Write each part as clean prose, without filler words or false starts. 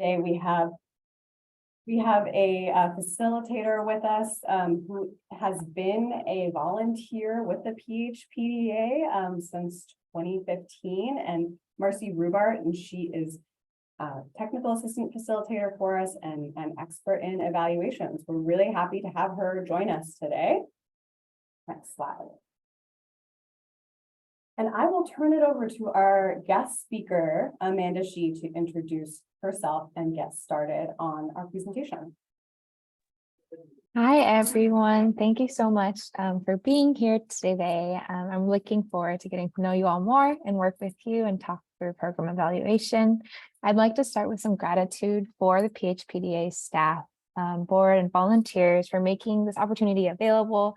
Today we have a facilitator with us who has been a volunteer with the PHPDA since 2015, and Marcy Rubart, and she is a technical assistant facilitator for us and an expert in evaluations. We're really happy to have her join us today. Next slide. And I will turn it over to our guest speaker, Amanda Shee, to introduce herself and get started on our presentation. Hi, everyone. Thank you so much for being here today. I'm looking forward to getting to know you all more and work with you and talk through program evaluation. I'd like to start with some gratitude for the PHPDA staff, board, and volunteers for making this opportunity available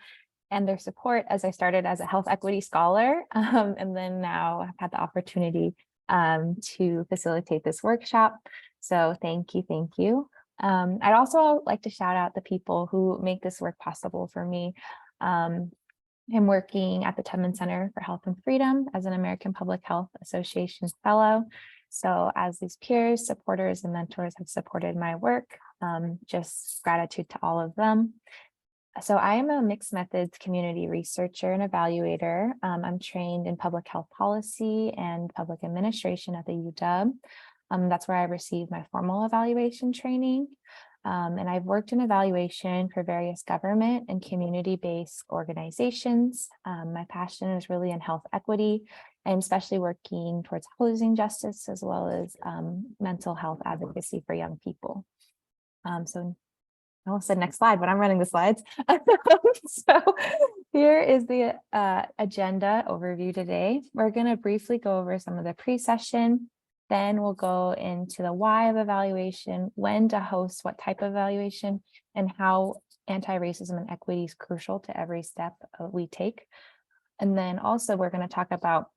and their support as I started as a health equity scholar, and then now I've had the opportunity to facilitate this workshop. So thank you, thank you. I'd also like to shout out the people who make this work possible for me. I'm working at the Tubman Center for Health and Freedom as an American Public Health Association fellow. So as these peers, supporters, and mentors have supported my work, just gratitude to all of them. So I am a mixed methods community researcher and evaluator. I'm trained in public health policy and public administration at the UW. That's where I received my formal evaluation training. And I've worked in evaluation for various government and community-based organizations. My passion is really in health equity, and especially working towards housing justice as well as mental health advocacy for young people. So I almost said next slide, but I'm running the slides. So here is the agenda overview today. We're going to briefly go over some of the pre-session. Then we'll go into the why of evaluation, when to host, what type of evaluation, and how anti-racism and equity is crucial to every step we take. And then also we're going to talk about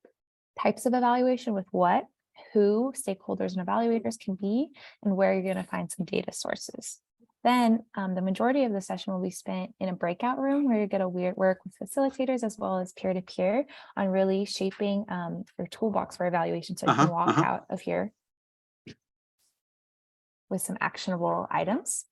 types of evaluation with what, who stakeholders and evaluators can be, and where you're going to find some data sources. Then the majority of the session will be spent in a breakout room where you get to work with facilitators as well as peer-to-peer on really shaping your toolbox for evaluation, so you can walk out of here with some actionable items.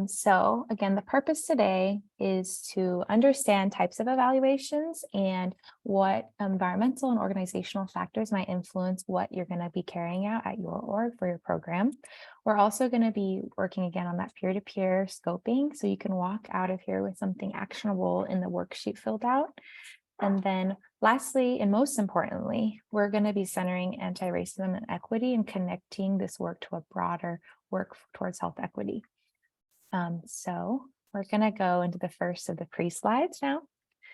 So again, the purpose today is to understand types of evaluations and what environmental and organizational factors might influence what you're going to be carrying out at your org for your program. We're also going to be working again on that peer-to-peer scoping, so you can walk out of here with something actionable in the worksheet filled out. And then lastly, and most importantly, we're going to be centering anti-racism and equity and connecting this work to a broader work towards health equity. So we're going to go into the first of the pre-slides now.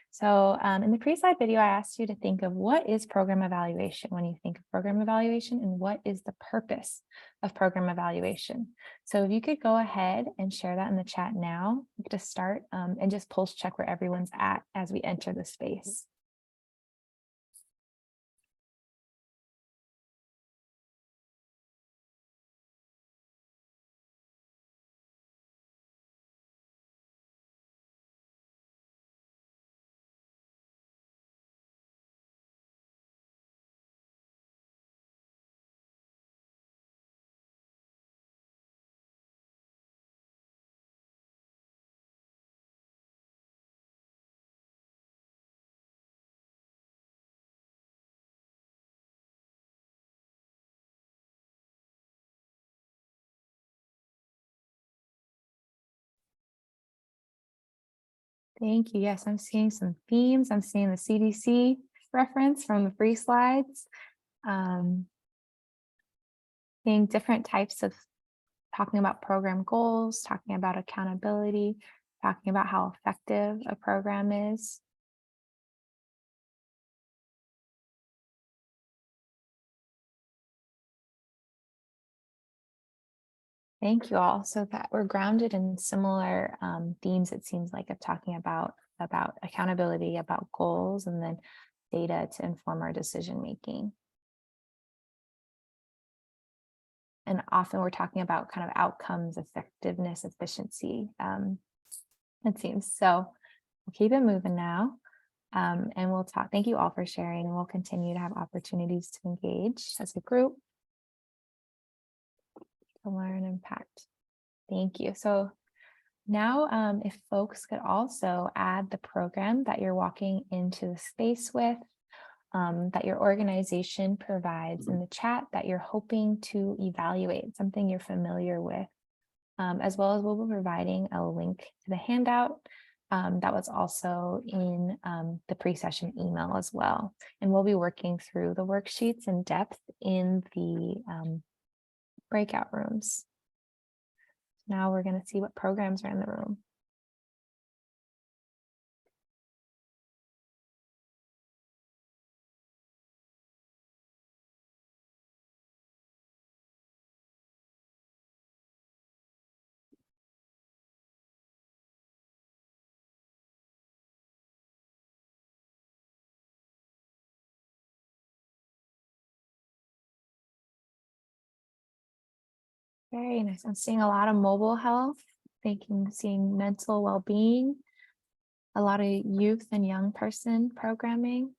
So in the pre-slide video, I asked you to think of what is program evaluation when you think of program evaluation, and what is the purpose of program evaluation. So if you could go ahead and share that in the chat now to start and just pulse check where everyone's at as we enter the space. Thank you. Yes, I'm seeing some themes. I'm seeing the CDC reference from the free slides. Seeing different types of talking about program goals, talking about accountability, talking about how effective a program is. Thank you all. So that we're grounded in similar themes, it seems like, of talking about accountability, about goals, and then data to inform our decision making. And often we're talking about kind of outcomes, effectiveness, efficiency, it seems. So we'll keep it moving now. And we'll talk. Thank you all for sharing, and we'll continue to have opportunities to engage as a group. to learn, impact. Thank you. So now, if folks could also add the program that you're walking into the space with, that your organization provides in the chat that you're hoping to evaluate, something you're familiar with, as well as we'll be providing a link to the handout that was also in the pre-session email as well. And we'll be working through the worksheets in depth in the breakout rooms. Now we're going to see what programs are in the room. Very nice. I'm seeing a lot of mobile health, seeing mental well-being, a lot of youth and young person programming,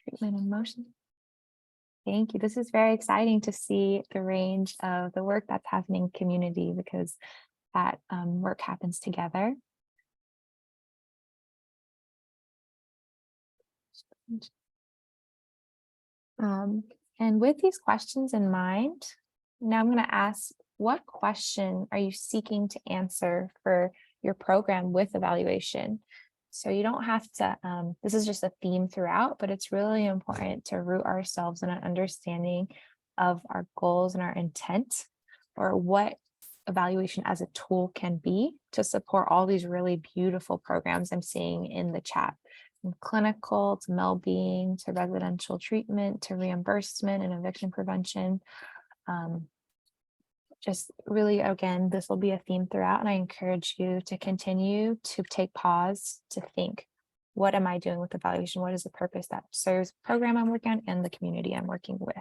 treatment and motion. Thank you. This is very exciting to see the range of the work that's happening in community, because that work happens together. And with these questions in mind, now I'm going to ask, what question are you seeking to answer for your program with evaluation? So you don't have to, this is just a theme throughout, but it's really important to root ourselves in an understanding of our goals and our intent, or what evaluation as a tool can be to support all these really beautiful programs I'm seeing in the chat. From clinical to well-being to residential treatment to reimbursement and eviction prevention. Just really, again, this will be a theme throughout, and I encourage you to continue to take pause to think, what am I doing with evaluation? What is the purpose that serves the program I'm working on and the community I'm working with?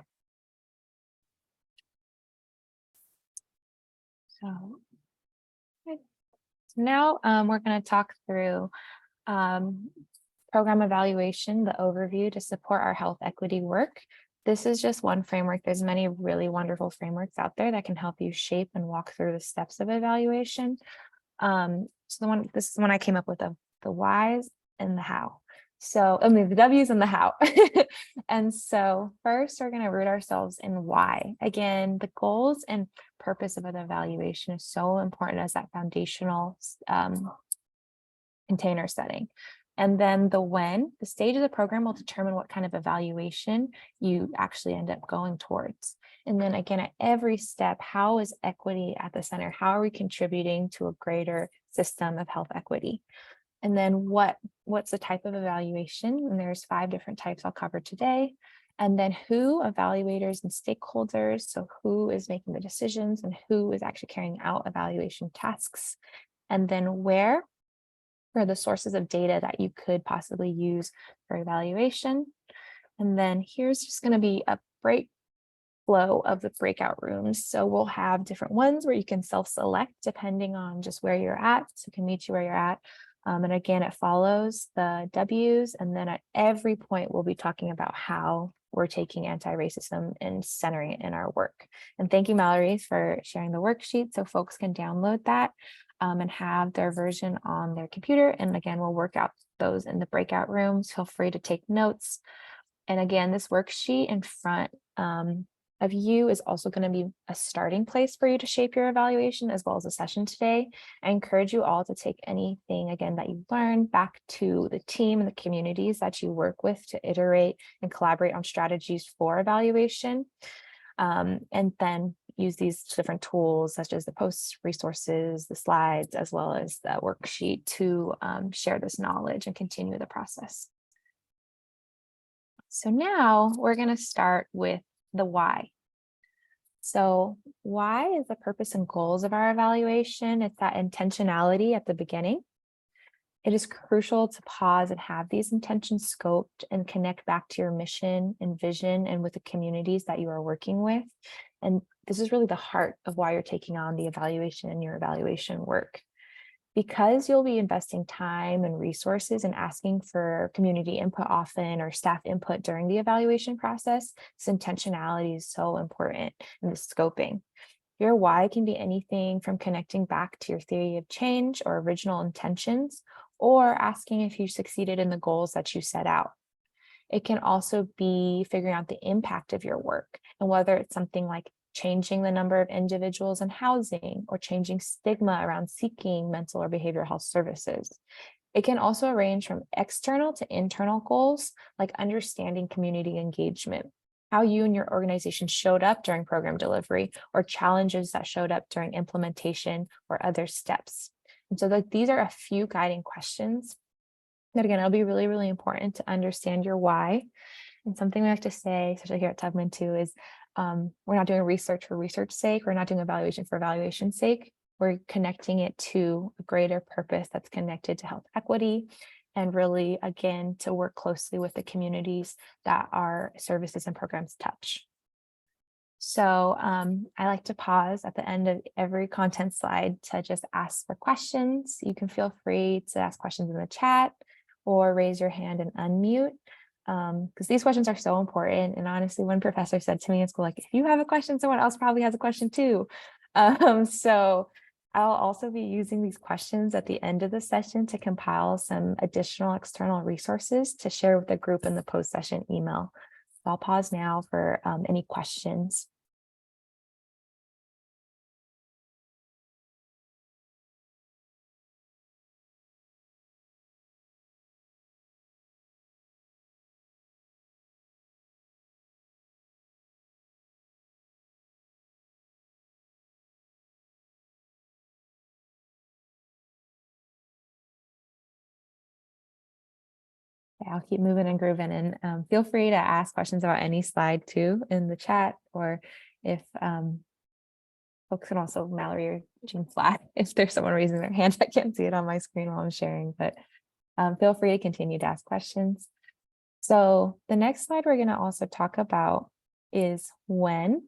So now we're going to talk through program evaluation, the overview to support our health equity work. This is just one framework. There's many really wonderful frameworks out there that can help you shape and walk through the steps of evaluation. So this is the one I came up with, of the whys and the how. So I mean, the W's and the how. And so first, we're going to root ourselves in why. Again, the goals and purpose of an evaluation is so important as that foundational container setting. And then the when, the stage of the program will determine what kind of evaluation you actually end up going towards. And then again, at every step, how is equity at the center? How are we contributing to a greater system of health equity? And then what's the type of evaluation? And there's 5 different types I'll cover today. And then who, evaluators and stakeholders. So who is making the decisions and who is actually carrying out evaluation tasks? And then where are the sources of data that you could possibly use for evaluation. And then here's just going to be a break flow of the breakout rooms. So we'll have different ones where you can self-select depending on just where you're at. So it can meet you where you're at. And again, it follows the W's. And then at every point, we'll be talking about how we're taking anti-racism and centering it in our work. And thank you, Mallory, for sharing the worksheet so folks can download that and have their version on their computer. And again, we'll work out those in the breakout rooms. Feel free to take notes. And again, this worksheet in front of you is also going to be a starting place for you to shape your evaluation, as well as a session today. I encourage you all to take anything, again, that you learned back to the team and the communities that you work with to iterate and collaborate on strategies for evaluation. And then use these different tools such as the post resources, the slides, as well as the worksheet to share this knowledge and continue the process. So now we're going to start with the why. So why is the purpose and goals of our evaluation? It's that intentionality at the beginning. It is crucial to pause and have these intentions scoped and connect back to your mission and vision and with the communities that you are working with. And this is really the heart of why you're taking on the evaluation and your evaluation work. Because you'll be investing time and resources and asking for community input often or staff input during the evaluation process, this intentionality is so important in the scoping. Your why can be anything from connecting back to your theory of change or original intentions, or asking if you succeeded in the goals that you set out. It can also be figuring out the impact of your work and whether it's something like changing the number of individuals in housing or changing stigma around seeking mental or behavioral health services. It can also range from external to internal goals, like understanding community engagement, how you and your organization showed up during program delivery, or challenges that showed up during implementation or other steps. And so these are a few guiding questions that, again, it'll be really, really important to understand your why. And something we have to say, especially here at Tubman too, is we're not doing research for research's sake. We're not doing evaluation for evaluation's sake. We're connecting it to a greater purpose that's connected to health equity and really, again, to work closely with the communities that our services and programs touch. So I like to pause at the end of every content slide to just ask for questions. You can feel free to ask questions in the chat or raise your hand and unmute. Because these questions are so important. And honestly, one professor said to me in school, like, if you have a question, someone else probably has a question too. So I'll also be using these questions at the end of the session to compile some additional external resources to share with the group in the post-session email. So I'll pause now for any questions. I'll keep moving and grooving, and feel free to ask questions about any slide too in the chat, or if folks can also Mallory or Jean flag if there's someone raising their hand. I can't see it on my screen while I'm sharing, but feel free to continue to ask questions. So the next slide we're going to also talk about is when.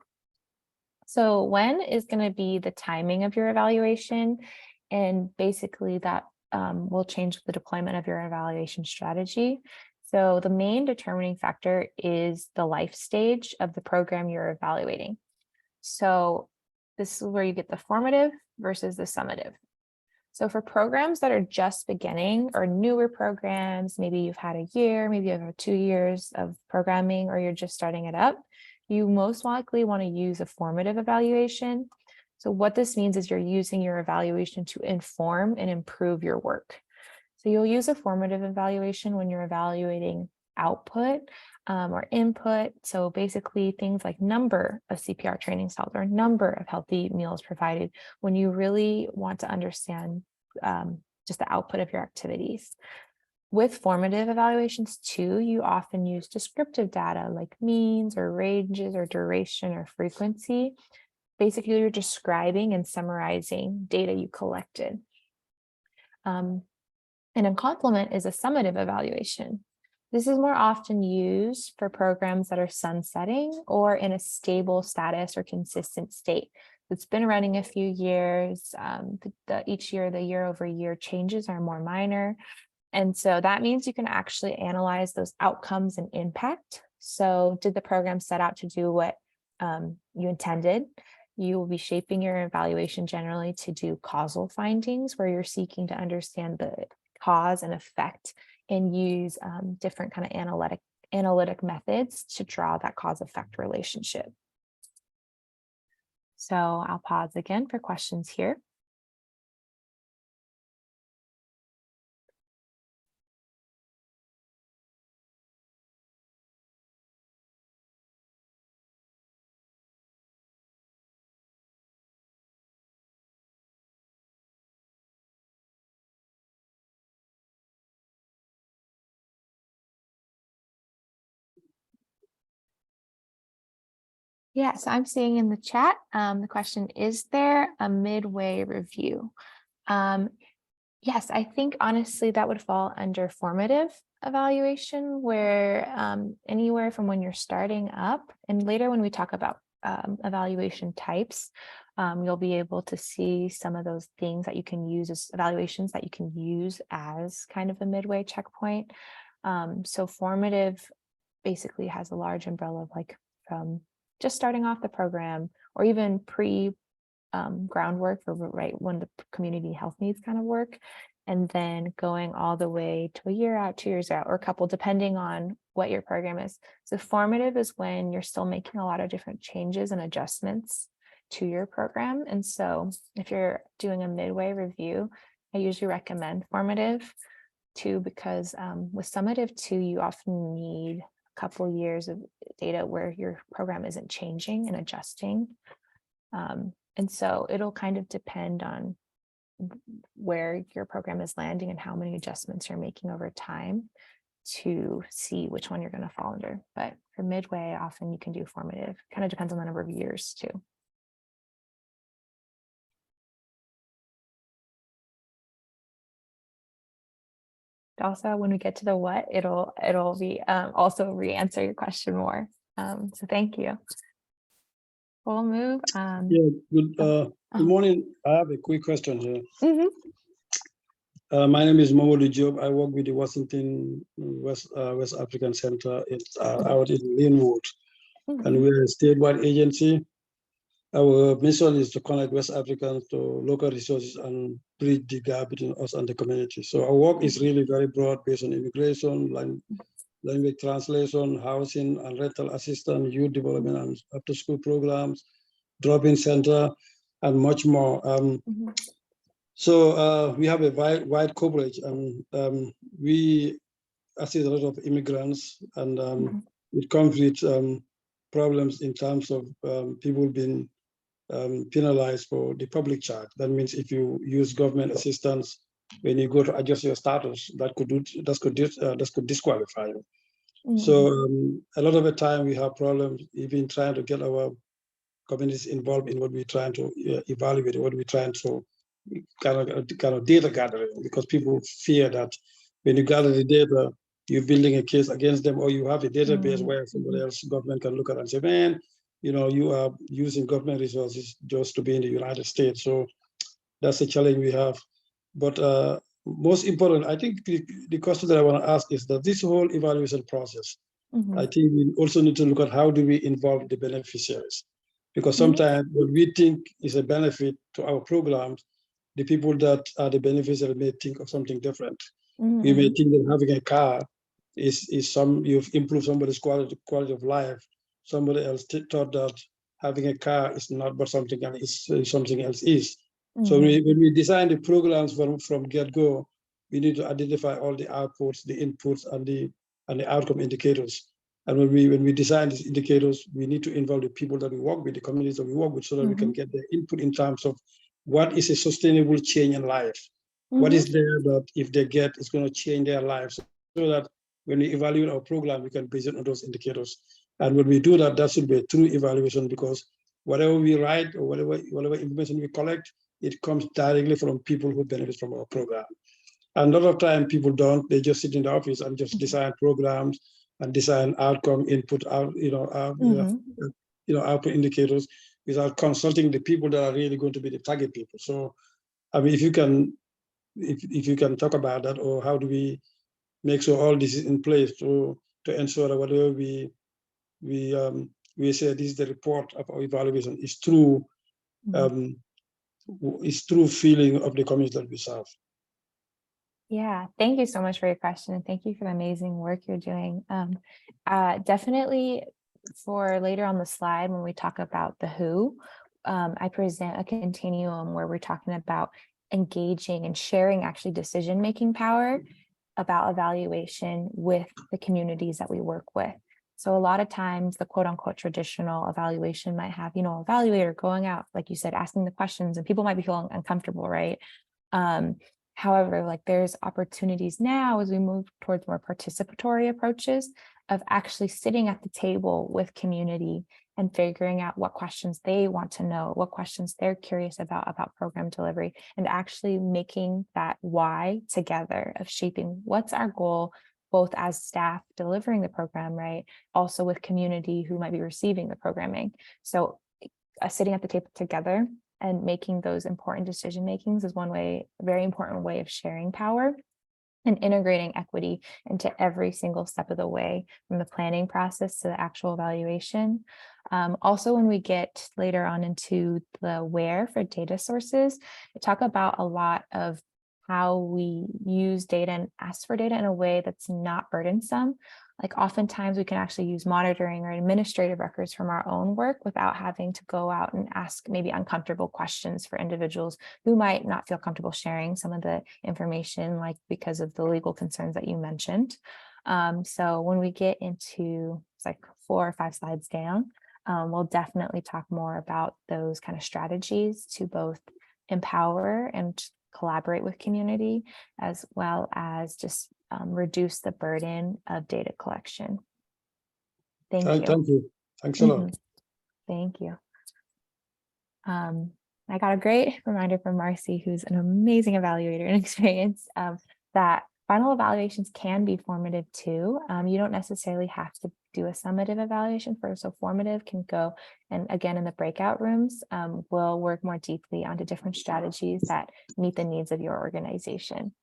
So when is going to be the timing of your evaluation, and basically that will change the deployment of your evaluation strategy. So the main determining factor is the life stage of the program you're evaluating. So this is where you get the formative versus the summative. So for programs that are just beginning or newer programs, maybe you've had a year, maybe you have 2 years of programming, or you're just starting it up, you most likely want to use a formative evaluation. So what this means is you're using your evaluation to inform and improve your work. So you'll use a formative evaluation when you're evaluating output or input. So basically things like number of CPR trainings held or number of healthy meals provided, when you really want to understand just the output of your activities. With formative evaluations too, you often use descriptive data like means or ranges or duration or frequency. Basically, you're describing and summarizing data you collected. And a complement is a summative evaluation. This is more often used for programs that are sunsetting or in a stable status or consistent state. It's been running a few years. Each year, the year over year changes are more minor. And so that means you can actually analyze those outcomes and impact. So did the program set out to do what you intended? You will be shaping your evaluation generally to do causal findings, where you're seeking to understand the cause and effect and use different kind of analytic methods to draw that cause-effect relationship. So I'll pause again for questions here. Yeah, so I'm seeing in the chat, the question, is there a midway review? Yes, I think honestly that would fall under formative evaluation, where anywhere from when you're starting up, and later when we talk about evaluation types, you'll be able to see some of those things that you can use as evaluations that you can use as kind of a midway checkpoint. So formative basically has a large umbrella of like from just starting off the program or even pre groundwork for right when the community health needs kind of work, and then going all the way to a year out, 2 years out, or a couple, depending on what your program is. So formative is when you're still making a lot of different changes and adjustments to your program. And so if you're doing a midway review, I usually recommend formative too, because with summative too, you often need a couple years of data where your program isn't changing and adjusting. And so it'll kind of depend on where your program is landing and how many adjustments you're making over time to see which one you're going to fall under. But for midway, often you can do formative. Kind of depends on the number of years too. Also, when we get to the what, it'll be also re-answer your question more. So thank you. We'll move. Yeah, good morning. I have a quick question here. Mm-hmm. My name is Mamadou Diop. I work with the Washington West African Center. It's out in Linwood, and we're a statewide agency. Our mission is to connect West Africans to local resources and bridge the gap between us and the community. So our work is really very broad, based on immigration, language translation, housing and rental assistance, youth development and after-school programs, drop-in center, and much more. So we have a wide coverage, and we assist a lot of immigrants, and it comes with problems in terms of people being penalized for the public charge. That means if you use government assistance when you go to adjust your status, that could disqualify you. So a lot of the time we have problems even trying to get our communities involved in what we're trying to evaluate, what we're trying to kind of data gathering, because people fear that when you gather the data, you're building a case against them, or you have a database where somebody else, government, can look at and say, man, you are using government resources just to be in the United States. So that's a challenge we have. But most important, I think the question that I want to ask is that this whole evaluation process, I think we also need to look at how do we involve the beneficiaries, because sometimes what we think is a benefit to our programs, the people that are the beneficiaries may think of something different. We may think that having a car is you've improved somebody's quality of life. Somebody else thought that having a car is not, but something else is. So when we design the programs from get-go, we need to identify all the outputs, the inputs, and the outcome indicators. And when we design these indicators, we need to involve the people that we work with, the communities that we work with, so that we can get their input in terms of what is a sustainable change in life. What is there that if they get, it's going to change their lives, so that when we evaluate our program, we can base it on those indicators. And when we do that, that should be a true evaluation, because whatever we write or whatever information we collect, it comes directly from people who benefit from our program. And a lot of time people don't, they just sit in the office and just design programs and design outcome input out, output indicators without consulting the people that are really going to be the target people. So, I mean, if you can talk about that, or how do we make sure all this is in place to ensure that whatever we say this is the report of our evaluation is true, is true feeling of the community that we serve. Yeah, thank you so much for your question, and thank you for the amazing work you're doing. Definitely for later on the slide, when we talk about the who, I present a continuum where we're talking about engaging and sharing actually decision-making power about evaluation with the communities that we work with. So a lot of times the quote unquote traditional evaluation might have, evaluator going out, like you said, asking the questions, and people might be feeling uncomfortable, right? However, there's opportunities now as we move towards more participatory approaches of actually sitting at the table with community and figuring out what questions they want to know, what questions they're curious about program delivery, and actually making that why together of shaping what's our goal, both as staff delivering the program, right? Also with community who might be receiving the programming. So sitting at the table together and making those important decision makings is one way, a very important way of sharing power and integrating equity into every single step of the way, from the planning process to the actual evaluation. Also, when we get later on into the where for data sources, we talk about a lot of how we use data and ask for data in a way that's not burdensome. Like oftentimes we can actually use monitoring or administrative records from our own work without having to go out and ask maybe uncomfortable questions for individuals who might not feel comfortable sharing some of the information, like because of the legal concerns that you mentioned. So when we get into, it's like 4 or 5 slides down, we'll definitely talk more about those kind of strategies to both empower and collaborate with community, as well as just reduce the burden of data collection. Thank you. Thank you. Thanks a lot. Thank you. I got a great reminder from Marcy, who's an amazing evaluator and experience, that final evaluations can be formative too. You don't necessarily have to do a summative evaluation first. So formative can go, and again, in the breakout rooms, we'll work more deeply onto different strategies that meet the needs of your organization.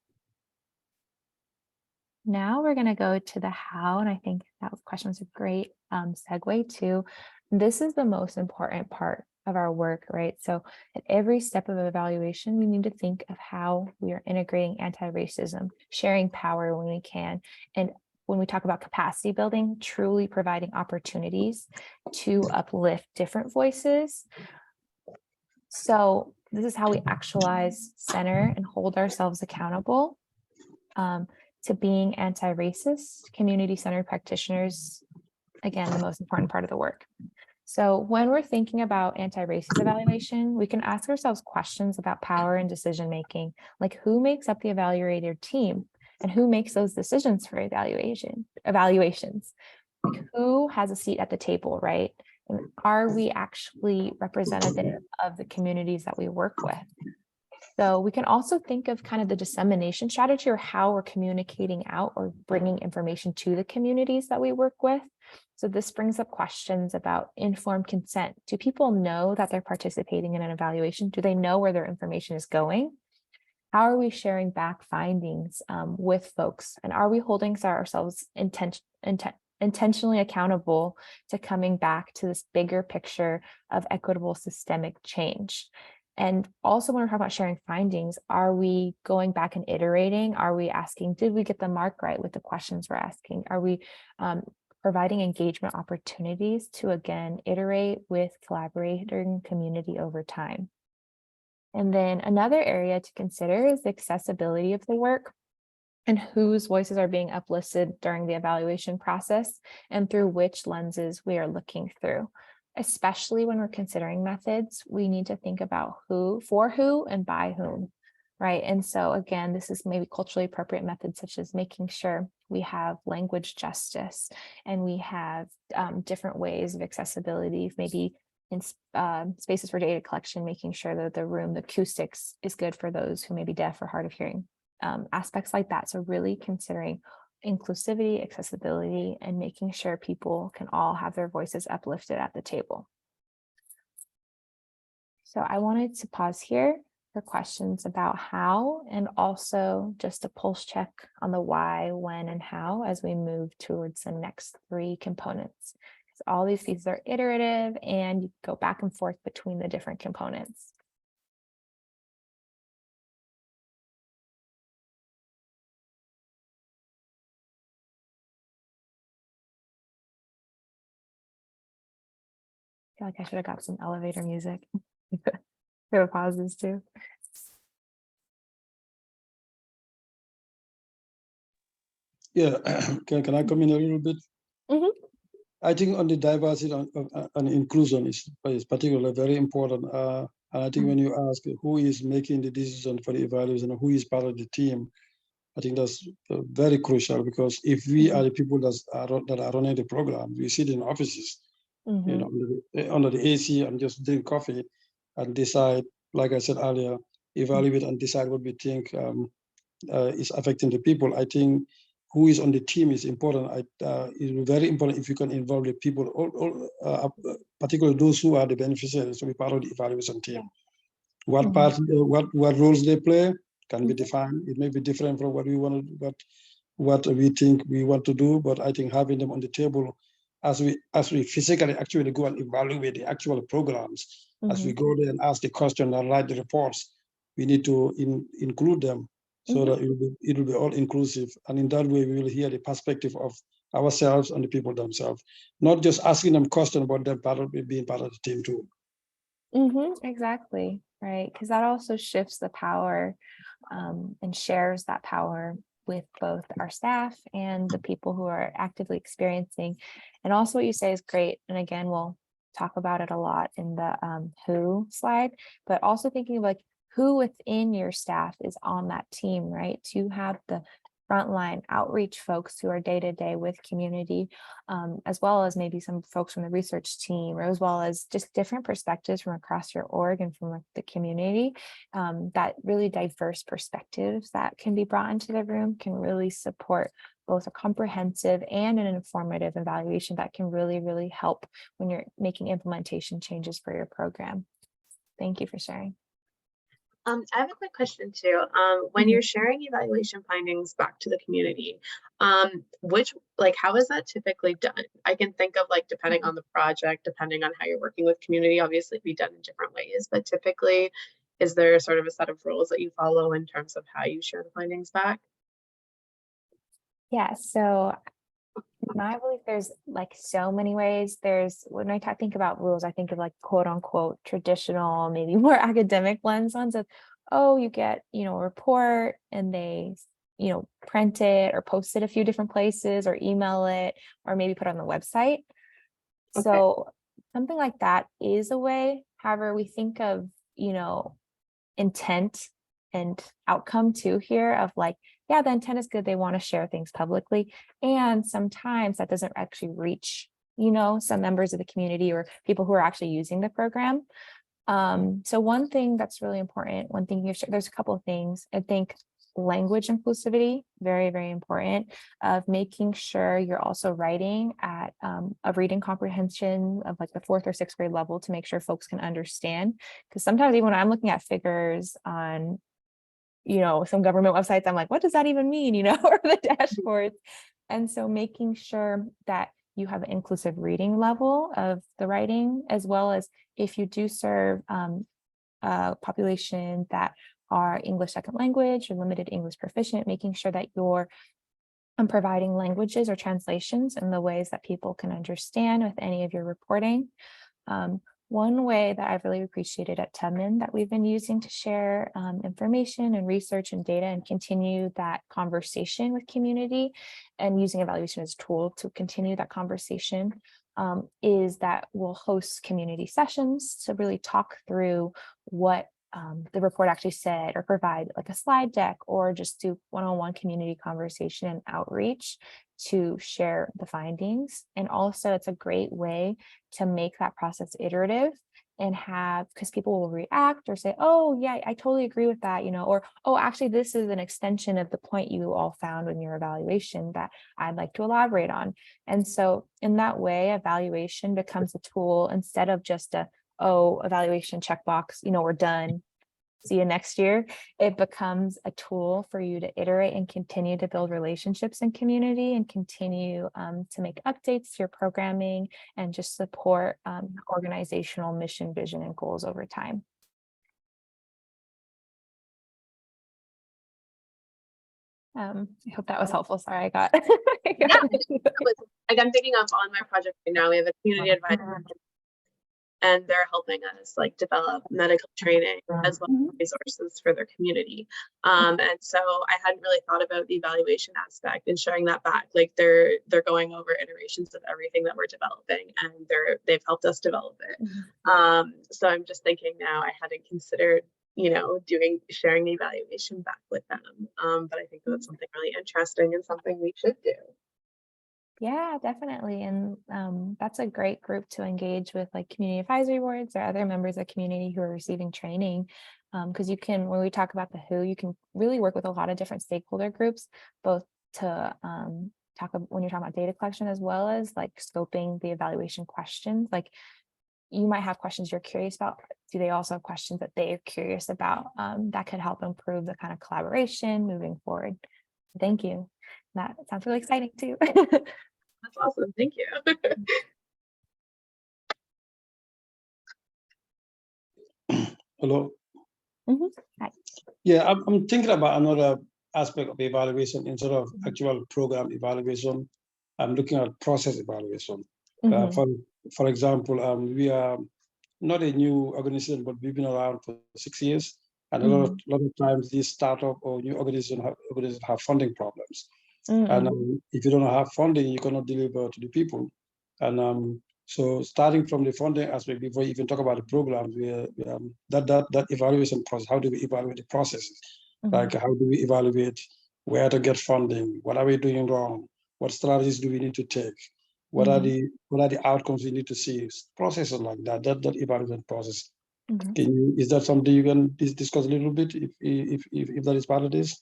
Now we're going to go to the how, and I think that question was a great segue to, this is the most important part of our work, right? So at every step of evaluation, we need to think of how we are integrating anti-racism, sharing power when we can, and when we talk about capacity building, truly providing opportunities to uplift different voices. So this is how we actualize, center, and hold ourselves accountable to being anti-racist, community-centered practitioners. Again, the most important part of the work. So when we're thinking about anti-racist evaluation, we can ask ourselves questions about power and decision-making, like who makes up the evaluator team and who makes those decisions for evaluations? Like who has a seat at the table, right? And are we actually representative of the communities that we work with? So we can also think of kind of the dissemination strategy, or how we're communicating out or bringing information to the communities that we work with. So this brings up questions about informed consent. Do people know that they're participating in an evaluation? Do they know where their information is going? How are we sharing back findings with folks? And are we holding ourselves intentionally accountable to coming back to this bigger picture of equitable systemic change? And also when we're talking about sharing findings, are we going back and iterating? Are we asking, did we get the mark right with the questions we're asking? Are we providing engagement opportunities to, again, iterate with collaborating community over time? And then another area to consider is the accessibility of the work and whose voices are being uplifted during the evaluation process and through which lenses we are looking through. Especially when we're considering methods, we need to think about who, for who, and by whom, right? And so again, this is maybe culturally appropriate methods, such as making sure we have language justice and we have different ways of accessibility, maybe in spaces for data collection, making sure that the room, the acoustics is good for those who may be deaf or hard of hearing, aspects like that. So really considering inclusivity, accessibility, and making sure people can all have their voices uplifted at the table. So I wanted to pause here for questions about how, and also just a pulse check on the why, when, and how as we move towards the next 3 components. Because all these pieces are iterative and you go back and forth between the different components. I feel like I should have got some elevator music. There were pauses too. Yeah, can I come in a little bit? Mm-hmm. I think on the diversity and inclusion is particularly very important. And I think when you ask who is making the decision for the evaluation and who is part of the team, I think that's very crucial, because if we are the people that are running the program, we sit in offices, you know, under the AC and just drink coffee and decide, like I said earlier, evaluate and decide what we think is affecting the people. I think who is on the team is important. It's very important if you can involve the people, particularly those who are the beneficiaries, to be part of the evaluation team. What part, what roles they play can be defined. It may be different from what we want to, what we think we want to do, but I think having them on the table as we physically actually go and evaluate the actual programs, as we go there and ask the question and write the reports, we need to include them so that it will be all inclusive. And in that way, we will hear the perspective of ourselves and the people themselves, not just asking them questions about them being part of the team too. Exactly, right, because that also shifts the power and shares that power with both our staff and the people who are actively experiencing. And also what you say is great. And again, we'll talk about it a lot in the who slide, but also thinking of like who within your staff is on that team, right? To have the frontline outreach folks who are day-to-day with community, as well as maybe some folks from the research team, or as well as just different perspectives from across your org and from the community. That really diverse perspectives that can be brought into the room can really support both a comprehensive and an informative evaluation that can really, really help when you're making implementation changes for your program. Thank you for sharing. I have a quick question too. When you're sharing evaluation findings back to the community, how is that typically done? I can think of like, depending on the project, depending on how you're working with community, obviously it'd be done in different ways, but typically, is there sort of a set of rules that you follow in terms of how you share the findings back? Yeah, so I believe there's like so many ways. When I think about rules, I think of like quote unquote traditional, maybe more academic lens ones of, oh, you get, a report and they, print it or post it a few different places or email it or maybe put it on the website. Okay. So something like that is a way. However, we think of, intent and outcome too here of like, yeah, the intent is good. They want to share things publicly. And sometimes that doesn't actually reach, some members of the community or people who are actually using the program. So one thing that's really important, there's a couple of things. I think language inclusivity, very, very important, of making sure you're also writing at a reading comprehension of like the 4th or 6th grade level to make sure folks can understand. Because sometimes even when I'm looking at figures on some government websites, I'm like, what does that even mean, or the dashboards. And so making sure that you have an inclusive reading level of the writing, as well as if you do serve a population that are English second language or limited English proficient, making sure that you're providing languages or translations in the ways that people can understand with any of your reporting. One way that I've really appreciated at Tubman that we've been using to share information and research and data and continue that conversation with community and using evaluation as a tool to continue that conversation is that we'll host community sessions to really talk through what the report actually said, or provide like a slide deck, or just do one-on-one community conversation and outreach to share the findings. And also it's a great way to make that process iterative and because people will react or say, oh yeah, I totally agree with that, or, oh, actually this is an extension of the point you all found in your evaluation that I'd like to elaborate on. And so in that way, evaluation becomes a tool instead of just evaluation checkbox, we're done, see you next year. It becomes a tool for you to iterate and continue to build relationships in community and continue to make updates to your programming and just support organizational mission, vision, and goals over time. I hope that was helpful. Sorry, I got. Yeah, like I'm thinking of on my project right now, we have a community advisor, and they're helping us like develop medical training as well as resources for their community. And so I hadn't really thought about the evaluation aspect and showing that back. Like they're going over iterations of everything that we're developing, and they've helped us develop it. So I'm just thinking now, I hadn't considered sharing the evaluation back with them. But I think that's something really interesting and something we should do. Yeah, definitely. And that's a great group to engage with, like community advisory boards or other members of the community who are receiving training. Because when we talk about the who, you can really work with a lot of different stakeholder groups, both to when you're talking about data collection, as well as like scoping the evaluation questions. Like you might have questions you're curious about. Do they also have questions that they are curious about that could help improve the kind of collaboration moving forward? Thank you. That sounds really exciting too. That's awesome. Thank you. Hello. Hi. Yeah, I'm thinking about another aspect of evaluation instead of actual program evaluation. I'm looking at process evaluation. For example, we are not a new organization, but we've been around for 6 years. And a lot of times these startup or new organizations have funding problems. And if you don't have funding, you cannot deliver to the people. And so starting from the funding aspect, before you even talk about the programs, that evaluation process, how do we evaluate the processes? Like how do we evaluate where to get funding? What are we doing wrong? What strategies do we need to take? What are the outcomes we need to see? Processes like that evaluation process. Is that something you can discuss a little bit if that is part of this?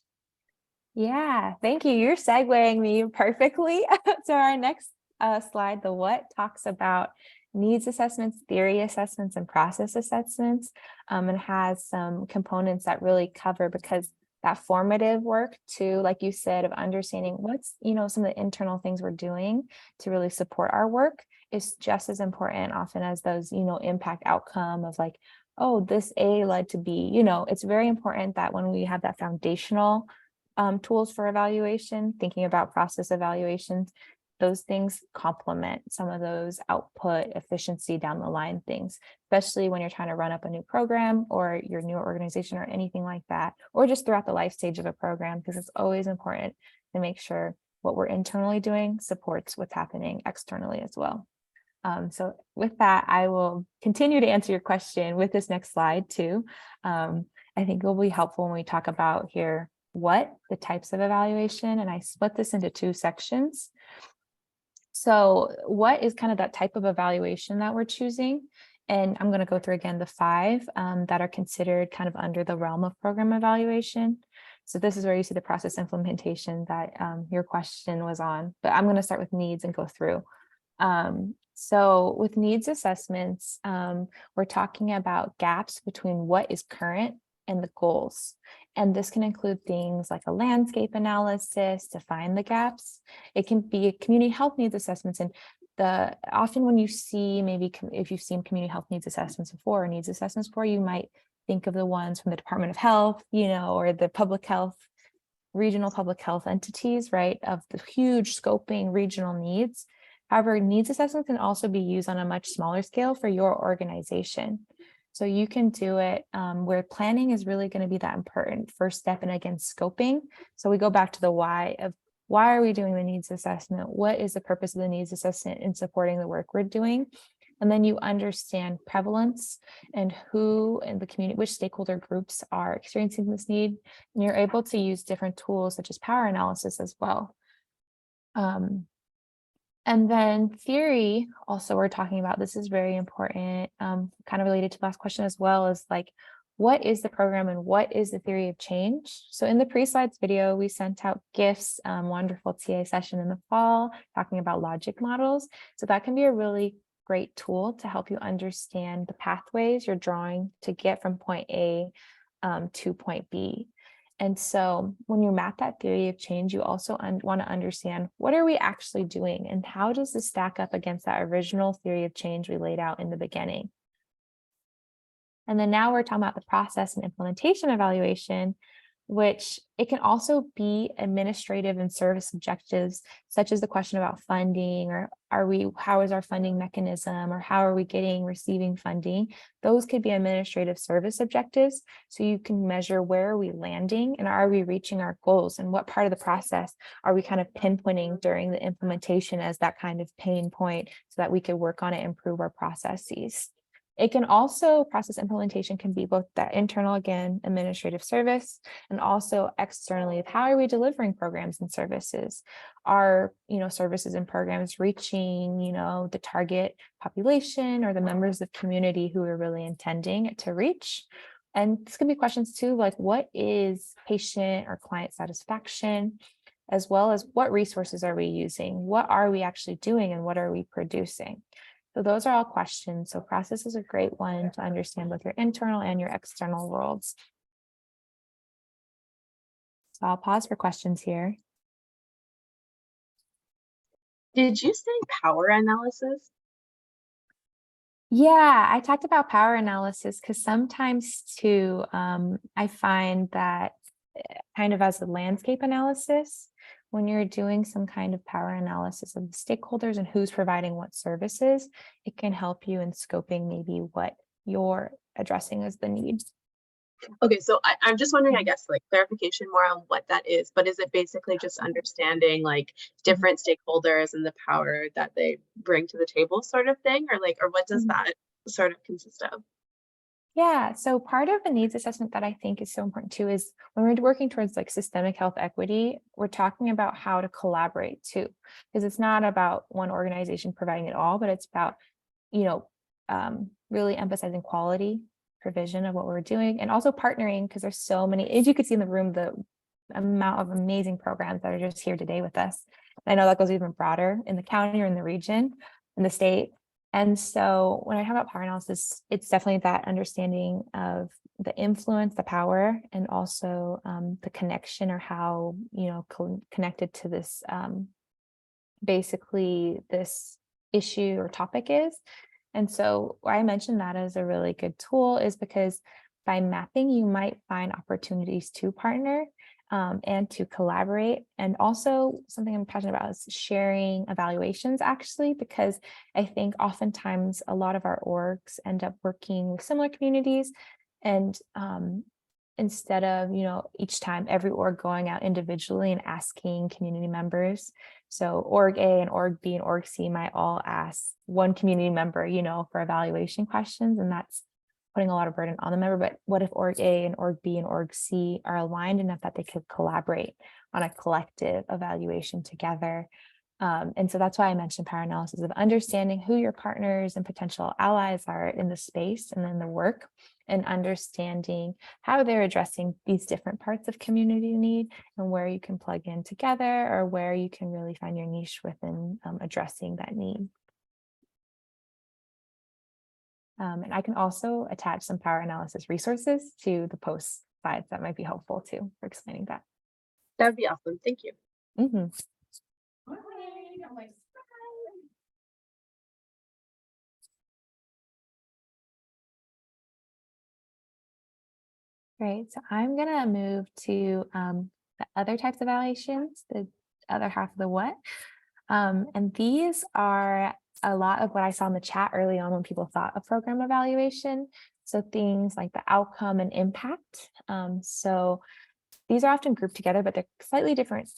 Yeah, thank you. You're segueing me perfectly. So our next slide, the what, talks about needs assessments, theory assessments, and process assessments, and has some components that really cover, because that formative work too, like you said, of understanding what's, some of the internal things we're doing to really support our work is just as important often as those, impact outcome of like, oh, this A led to B. It's very important that when we have that foundational tools for evaluation, thinking about process evaluations, those things complement some of those output efficiency down the line things, especially when you're trying to run up a new program or your new organization or anything like that, or just throughout the life stage of a program, because it's always important to make sure what we're internally doing supports what's happening externally as well. So with that, I will continue to answer your question with this next slide too. I think it will be helpful when we talk about here what the types of evaluation, and I split this into 2 sections. So what is kind of that type of evaluation that we're choosing? And I'm going to go through again the 5 that are considered kind of under the realm of program evaluation. So this is where you see the process implementation that your question was on, but I'm going to start with needs and go through. So with needs assessments, we're talking about gaps between what is current and the goals. And this can include things like a landscape analysis to find the gaps. It can be a community health needs assessments. And often when you see, maybe if you've seen community health needs assessments before, or needs assessments before, you might think of the ones from the Department of Health, or the public health, regional public health entities, right, of the huge scoping regional needs. However, needs assessments can also be used on a much smaller scale for your organization. So you can do it where planning is really going to be that important first step, and again, scoping. So we go back to the why of why are we doing the needs assessment? What is the purpose of the needs assessment in supporting the work we're doing? And then you understand prevalence and who in the community, which stakeholder groups are experiencing this need. And you're able to use different tools such as power analysis as well. And then theory, also we're talking about, this is very important, kind of related to the last question as well, is like, what is the program and what is the theory of change? So in the pre-slides video, we sent out GIFs, wonderful TA session in the fall, talking about logic models. So that can be a really great tool to help you understand the pathways you're drawing to get from point A to point B. And so when you map that theory of change, you also want to understand, what are we actually doing and how does this stack up against that original theory of change we laid out in the beginning? And then now we're talking about the process and implementation evaluation, which it can also be administrative and service objectives, such as the question about funding, or how is our funding mechanism, or how are we receiving funding? Those could be administrative service objectives. So you can measure, where are we landing and are we reaching our goals, and what part of the process are we kind of pinpointing during the implementation as that kind of pain point so that we could work on it, improve our processes. It can also, process implementation can be both that internal, again, administrative service, and also externally of how are we delivering programs and services? Are, services and programs reaching, the target population or the members of community who we're really intending to reach? And this can be questions too, like what is patient or client satisfaction? as well as what resources are we using? What are we actually doing and what are we producing? So those are all questions. So process is a great one to understand both your internal and your external worlds. So I'll pause for questions here. Did you say power analysis? Yeah, I talked about power analysis because sometimes too, I find that kind of as a landscape analysis, when you're doing some kind of power analysis of the stakeholders and who's providing what services, it can help you in scoping maybe what you're addressing as the need. Okay, so I'm just wondering, I guess, like clarification more on what that is, but is it basically just understanding like different stakeholders and the power that they bring to the table sort of thing, or like, or what does that sort of consist of? Yeah, so part of the needs assessment that I think is so important too is when we're working towards like systemic health equity, we're talking about how to collaborate too, because it's not about one organization providing it all, but it's about, you know, really emphasizing quality provision of what we're doing and also partnering, because there's so many, as you could see in the room, the amount of amazing programs that are just here today with us. I know that goes even broader in the county or in the region, in the state. And so when I talk about power analysis, it's definitely that understanding of the influence, the power, and also the connection or how, you know, connected to this, basically this issue or topic is. And so why I mentioned that as a really good tool is because by mapping, you might find opportunities to partner and to collaborate. And also something I'm passionate about is sharing evaluations actually, because I think oftentimes a lot of our orgs end up working with similar communities and instead of, you know, each time every org going out individually and asking community members. So org A and org B and org C might all ask one community member, you know, for evaluation questions, and that's putting a lot of burden on the member. But what if org A and org B and org C are aligned enough that they could collaborate on a collective evaluation together? And so that's why I mentioned power analysis of understanding who your partners and potential allies are in the space and in the work, and understanding how they're addressing these different parts of community need and where you can plug in together or where you can really find your niche within addressing that need. And I can also attach some power analysis resources to the post slides that might be helpful too for explaining that. That would be awesome. Thank you. Great, so I'm gonna move to the other types of evaluations, the other half of the what. And these are a lot of what I saw in the chat early on when people thought of program evaluation. So things like the outcome and impact. So these are often grouped together, but they're slightly different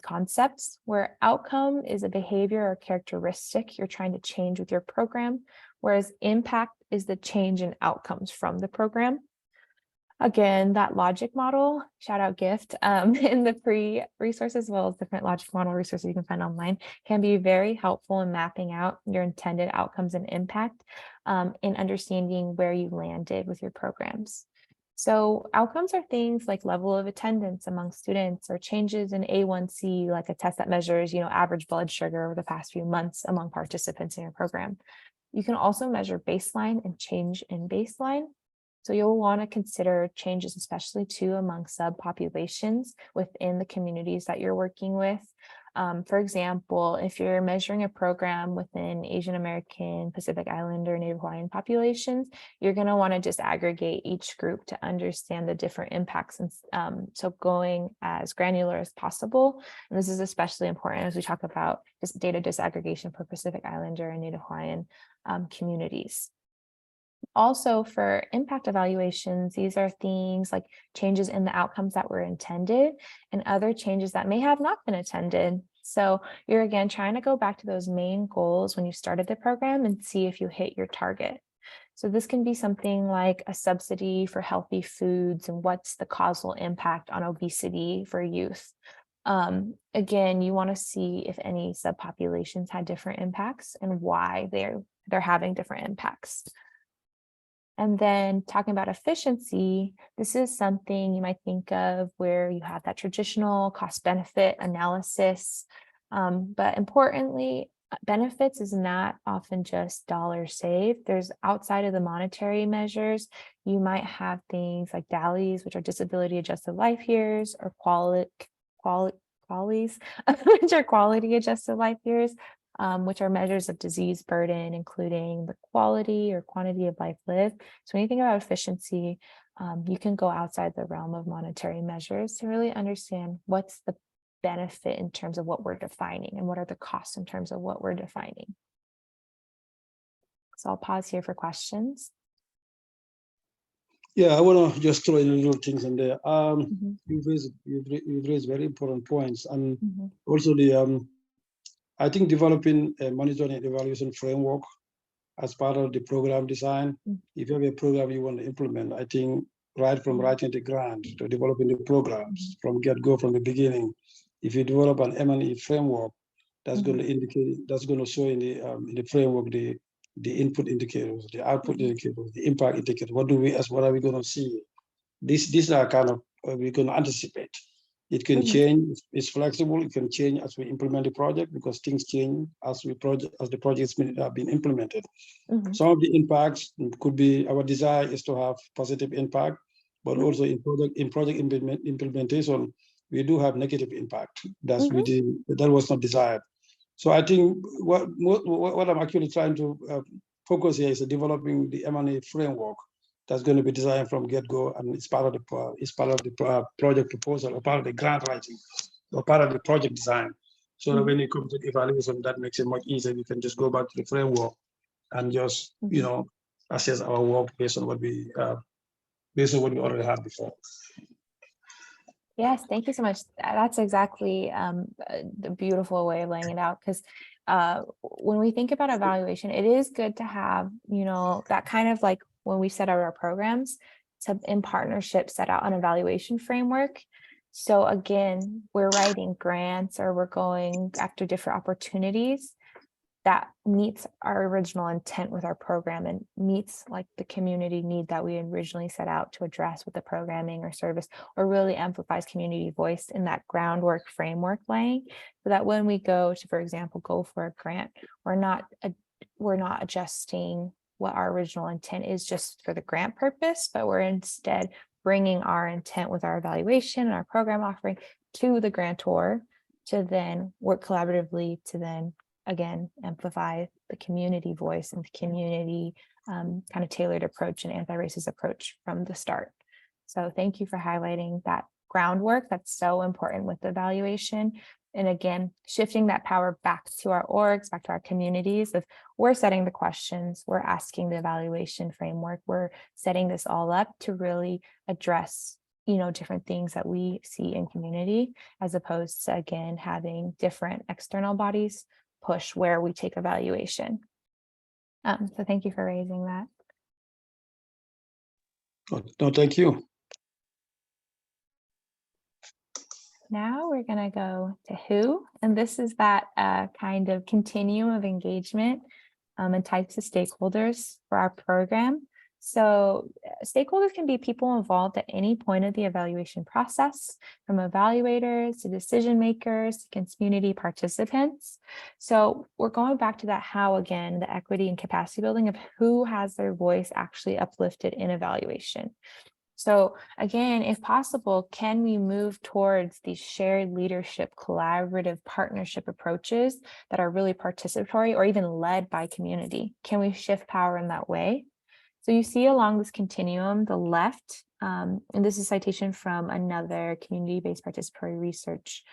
concepts, where outcome is a behavior or characteristic you're trying to change with your program, whereas impact is the change in outcomes from the program. Again, that logic model, shout out gift, in the free resources, as well as different logic model resources you can find online, can be very helpful in mapping out your intended outcomes and impact in understanding where you landed with your programs. So outcomes are things like level of attendance among students or changes in A1C, like a test that measures, you know, average blood sugar over the past few months among participants in your program. You can also measure baseline and change in baseline. So you'll want to consider changes, especially too among subpopulations within the communities that you're working with. For example, if you're measuring a program within Asian American, Pacific Islander, Native Hawaiian populations, you're going to want to disaggregate each group to understand the different impacts. And so going as granular as possible. And this is especially important as we talk about just data disaggregation for Pacific Islander and Native Hawaiian communities. Also, for impact evaluations, these are things like changes in the outcomes that were intended and other changes that may have not been attended. So you're again trying to go back to those main goals when you started the program and see if you hit your target. So this can be something like a subsidy for healthy foods and what's the causal impact on obesity for youth. Again, you want to see if any subpopulations had different impacts and why they're having different impacts. And then talking about efficiency, this is something you might think of where you have that traditional cost benefit analysis. But importantly, benefits is not often just dollars saved. There's outside of the monetary measures, you might have things like DALYs, which are disability adjusted life years, or QALYs, which are quality adjusted life years, which are measures of disease burden, including the quality or quantity of life lived. So when you think about efficiency, you can go outside the realm of monetary measures to really understand what's the benefit in terms of what we're defining and what are the costs in terms of what we're defining. So I'll pause here for questions. Yeah, I want to just throw in a little things in there. You've raised very important points, and also I think developing a monitoring and evaluation framework as part of the program design. If you have a program you want to implement, I think right from writing the grant to developing the programs from get-go, from the beginning, if you develop an M&E framework, that's going to indicate, that's going to show in the framework the input indicators, the output indicators, the impact indicators. What are we going to see? These are kind of we're going to anticipate. It can change. It's flexible. It can change as we implement the project, because things change as the project's been implemented. Some of the impacts could be, our desire is to have positive impact, but also in project implementation, we do have negative impact. That was not desired. So I think what I'm actually trying to focus here is developing the M&A framework that's going to be designed from get-go, and it's part of the project proposal, or part of the grant writing, or part of the project design. So that when you come to the evaluation, that makes it much easier. We can just go back to the framework and just assess our work based on what we already had before. Yes, thank you so much. That's exactly the beautiful way of laying it out, because when we think about evaluation, it is good to have, that kind of like when we set out our programs, to in partnership set out an evaluation framework. So again, we're writing grants or we're going after different opportunities that meets our original intent with our program and meets like the community need that we originally set out to address with the programming or service, or really amplifies community voice in that groundwork framework laying, so that when we go to, for example, go for a grant, we're not adjusting what our original intent is just for the grant purpose, but we're instead bringing our intent with our evaluation and our program offering to the grantor to then work collaboratively to then again amplify the community voice and the community kind of tailored approach and anti-racist approach from the start. So thank you for highlighting that groundwork. That's so important with the evaluation. And again, shifting that power back to our orgs, back to our communities. If we're setting the questions, we're asking the evaluation framework, we're setting this all up to really address different things that we see in community, as opposed to, again, having different external bodies push where we take evaluation. So thank you for raising that. No, thank you. Now we're going to go to who, and this is that kind of continuum of engagement and types of stakeholders for our program. So stakeholders can be people involved at any point of the evaluation process, from evaluators to decision makers to community participants. So we're going back to that how, again, the equity and capacity building of who has their voice actually uplifted in evaluation. So again, if possible, can we move towards these shared leadership, collaborative partnership approaches that are really participatory or even led by community? Can we shift power in that way? So you see along this continuum, the left, and this is a citation from another community-based participatory research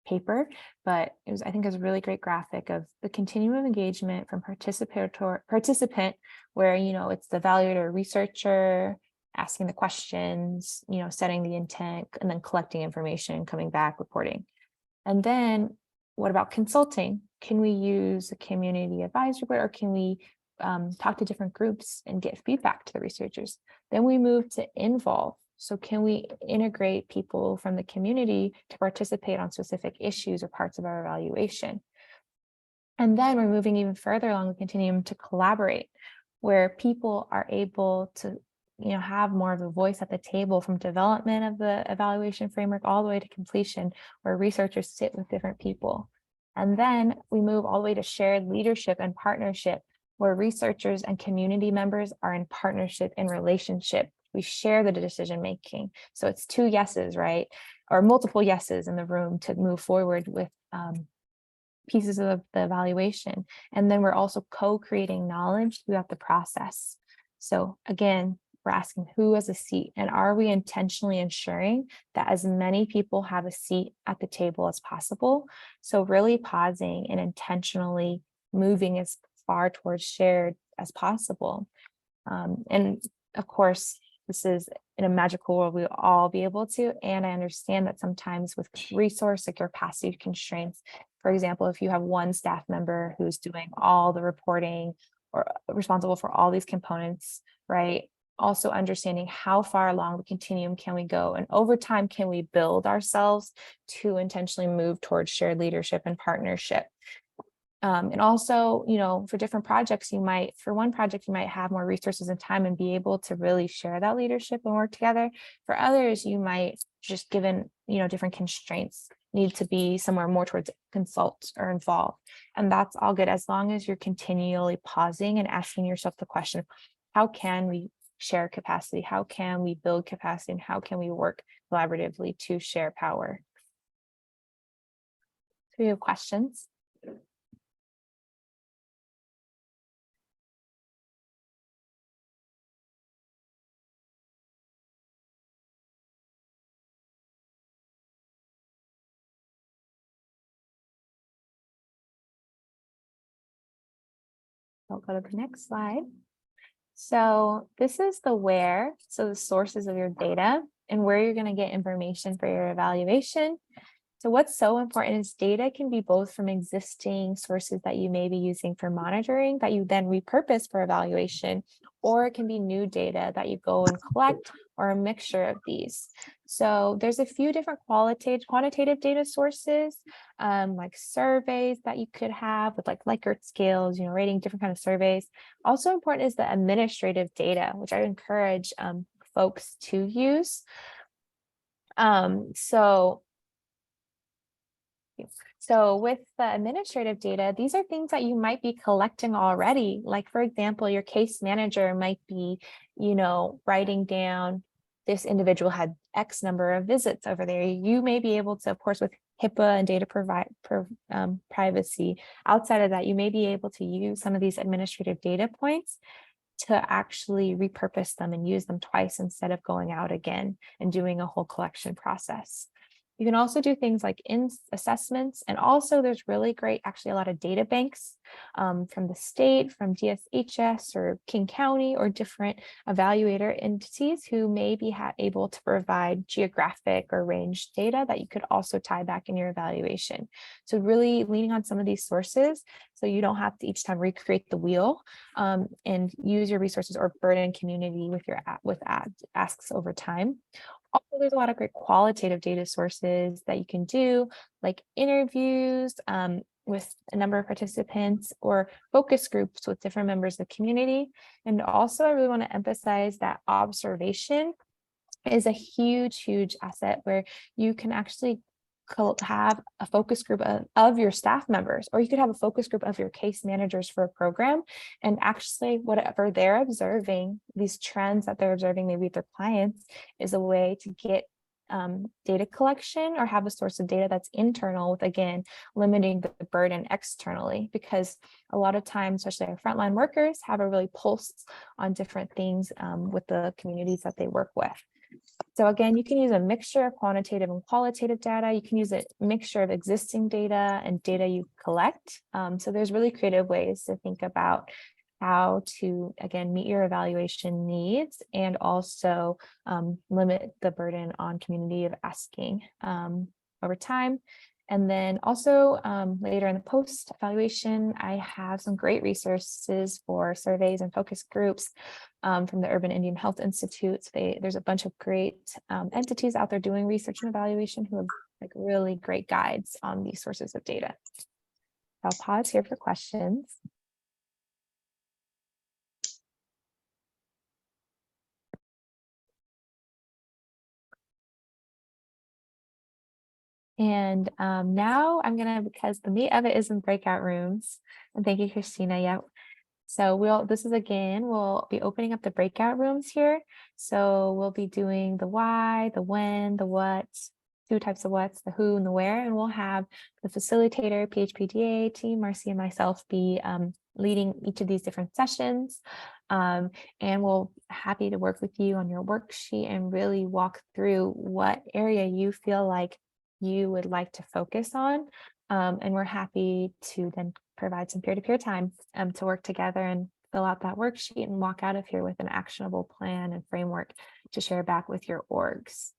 paper, but I think it was a really great graphic of the continuum of engagement from participant, where, it's the evaluator, researcher, asking the questions, setting the intent, and then collecting information, coming back, reporting. And then what about consulting? Can we use a community advisory board, or can we talk to different groups and get feedback to the researchers? Then we move to involve. So can we integrate people from the community to participate on specific issues or parts of our evaluation? And then we're moving even further along the continuum to collaborate. where people are able to have more of a voice at the table, from development of the evaluation framework all the way to completion, where researchers sit with different people. And then we move all the way to shared leadership and partnership, where researchers and community members are in partnership and relationship. We share the decision making. So it's 2 yeses, right? Or multiple yeses in the room to move forward with pieces of the evaluation. And then we're also co-creating knowledge throughout the process. So again, we're asking who has a seat, and are we intentionally ensuring that as many people have a seat at the table as possible? So really pausing and intentionally moving as far towards shared as possible. And of course, this is in a magical world, we'll all be able to. And I understand that sometimes with resource like capacity constraints, for example, if you have one staff member who's doing all the reporting or responsible for all these components, right? Also understanding how far along the continuum can we go, and over time, can we build ourselves to intentionally move towards shared leadership and partnership. And also, for different projects, for one project, you might have more resources and time and be able to really share that leadership and work together. For others, you might, just given, different constraints, need to be somewhere more towards consult or involve. And that's all good, as long as you're continually pausing and asking yourself the question, how can we share capacity? How can we build capacity? And how can we work collaboratively to share power? So we have questions. I'll go to the next slide. So this is the where, so the sources of your data and where you're going to get information for your evaluation. So what's so important is data can be both from existing sources that you may be using for monitoring that you then repurpose for evaluation, or it can be new data that you go and collect, or a mixture of these. So there's a few different quantitative data sources, like surveys that you could have with like Likert scales, rating different kind of surveys. Also important is the administrative data, which I encourage folks to use. So with the administrative data, these are things that you might be collecting already. Like, for example, your case manager might be, writing down this individual had X number of visits over there. You may be able to, of course, with HIPAA and data privacy, outside of that, you may be able to use some of these administrative data points to actually repurpose them and use them twice instead of going out again and doing a whole collection process. You can also do things like in assessments, and also there's really great, actually a lot of data banks from the state, from DSHS or King County, or different evaluator entities who may be able to provide geographic or range data that you could also tie back in your evaluation. So really leaning on some of these sources so you don't have to each time recreate the wheel, and use your resources or burden community with asks over time. Also, there's a lot of great qualitative data sources that you can do, like interviews with a number of participants, or focus groups with different members of the community. And also, I really want to emphasize that observation is a huge asset, where you can actually have a focus group of your staff members, or you could have a focus group of your case managers for a program, and actually whatever they're observing, these trends that they're observing maybe with their clients, is a way to get data collection or have a source of data that's internal, with again limiting the burden externally, because a lot of times, especially our frontline workers, have a really pulse on different things with the communities that they work with. So again, you can use a mixture of quantitative and qualitative data. You can use a mixture of existing data and data you collect. So there's really creative ways to think about how to, again, meet your evaluation needs and also limit the burden on community of asking over time. And then also later in the post evaluation, I have some great resources for surveys and focus groups from the Urban Indian Health Institute. There's a bunch of great entities out there doing research and evaluation who have like really great guides on these sources of data. I'll pause here for questions. And now I'm gonna, because the meat of it is in breakout rooms, and thank you, Christina. Yeah. So we'll be opening up the breakout rooms here. So we'll be doing the why, the when, the what, 2 types of what's, the who and the where, and we'll have the facilitator, PHPDA team, Marcy and myself be leading each of these different sessions. And we'll happy to work with you on your worksheet and really walk through what area you feel like you would like to focus on. And we're happy to then provide some peer-to-peer time to work together and fill out that worksheet and walk out of here with an actionable plan and framework to share back with your orgs.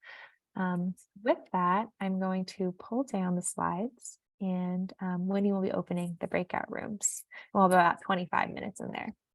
With that, I'm going to pull down the slides, and Winnie will be opening the breakout rooms. We'll have about 25 minutes in there.